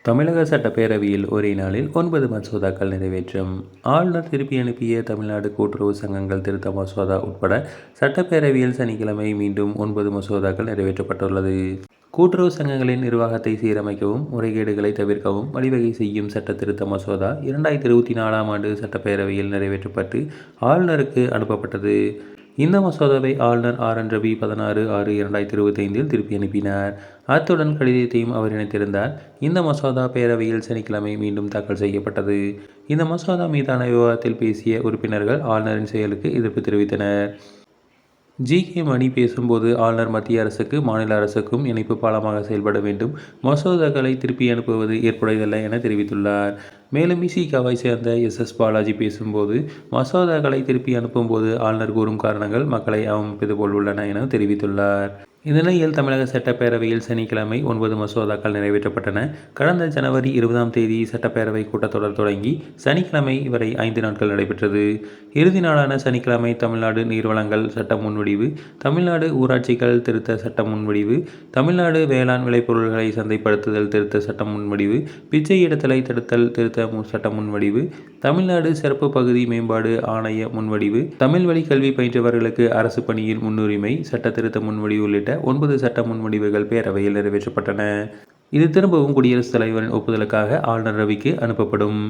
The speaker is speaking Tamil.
தமிழக சட்டப்பேரவையில் ஒரே நாளில் 9 மசோதாக்கள் நிறைவேற்றம். ஆளுநர் திருப்பி அனுப்பிய தமிழ்நாடு கூட்டுறவு சங்கங்கள் திருத்த மசோதா உட்பட சட்டப்பேரவையில் சனிக்கிழமை மீண்டும் 9 மசோதாக்கள் நிறைவேற்றப்பட்டுள்ளது. கூட்டுறவு சங்கங்களின் நிர்வாகத்தை சீரமைக்கவும் முறைகேடுகளை தவிர்க்கவும் வழிவகை செய்யும் சட்ட திருத்த மசோதா 2024ஆம் ஆண்டு சட்டப்பேரவையில் நிறைவேற்றப்பட்டு ஆளுநருக்கு அனுப்பப்பட்டது. இந்த மசோதாவை ஆளுநர் RN ரவி 16/6/2025 திருப்பி அனுப்பினார். அத்துடன் கடிதத்தையும் அவர் இணைத்திருந்தார். இந்த மசோதா பேரவையில் சனிக்கிழமை மீண்டும் தாக்கல் செய்யப்பட்டது. இந்த மசோதா மீதான விவாதத்தில் பேசிய உறுப்பினர்கள் ஆளுநரின் செயலுக்கு எதிர்ப்பு தெரிவித்தனர். மணி பேசும்போது ஆளுநர் மத்திய அரசுக்கு மாநில அரசுக்கும் இணைப்பு பாலமாக செயல்பட வேண்டும், மசோதாக்களை திருப்பி அனுப்புவது ஏற்புடையதல்ல என தெரிவித்துள்ளார். மேலும் விசிகாவை சேர்ந்த பாலாஜி பேசும்போது மசோதாக்களை திருப்பி அனுப்பும்போது ஆளுநர் கூறும் காரணங்கள் மக்களை அவமதிப்பது போல் உள்ளன என தெரிவித்துள்ளார். இந்நிலையில் தமிழக சட்டப்பேரவையில் சனிக்கிழமை 9 மசோதாக்கள் நிறைவேற்றப்பட்டன. கடந்த ஜனவரி 20ஆம் தேதி சட்டப்பேரவை கூட்டத்தொடர் தொடங்கி சனிக்கிழமை வரை 5 நாட்கள் நடைபெற்றது. இறுதி நாளான சனிக்கிழமை தமிழ்நாடு நீர்வளங்கள் சட்ட முன்வடிவு, தமிழ்நாடு ஊராட்சிகள் திருத்த சட்ட முன்வடிவு, தமிழ்நாடு வேளாண் விளைபொருட்களை சந்தைப்படுத்துதல் திருத்த சட்ட முன்வடிவு, பிச்சை எடுத்தலை தடுத்தல் திருத்த சட்ட முன்வடிவு, தமிழ்நாடு சிறப்பு பகுதி மேம்பாடு ஆணைய முன்வடிவு, தமிழ் வழி கல்வி பயின்றவர்களுக்கு அரசு பணியில் முன்னுரிமை சட்ட திருத்த முன்வடிவு உள்ளிட்ட 9 சட்ட முன்வடிவுகள் பேரவையில் நிறைவேற்றப்பட்டன. இது திரும்பவும் குடியரசுத் தலைவரின் ஒப்புதலுக்காக ஆளுநர் ரவிக்கு அனுப்பப்படும்.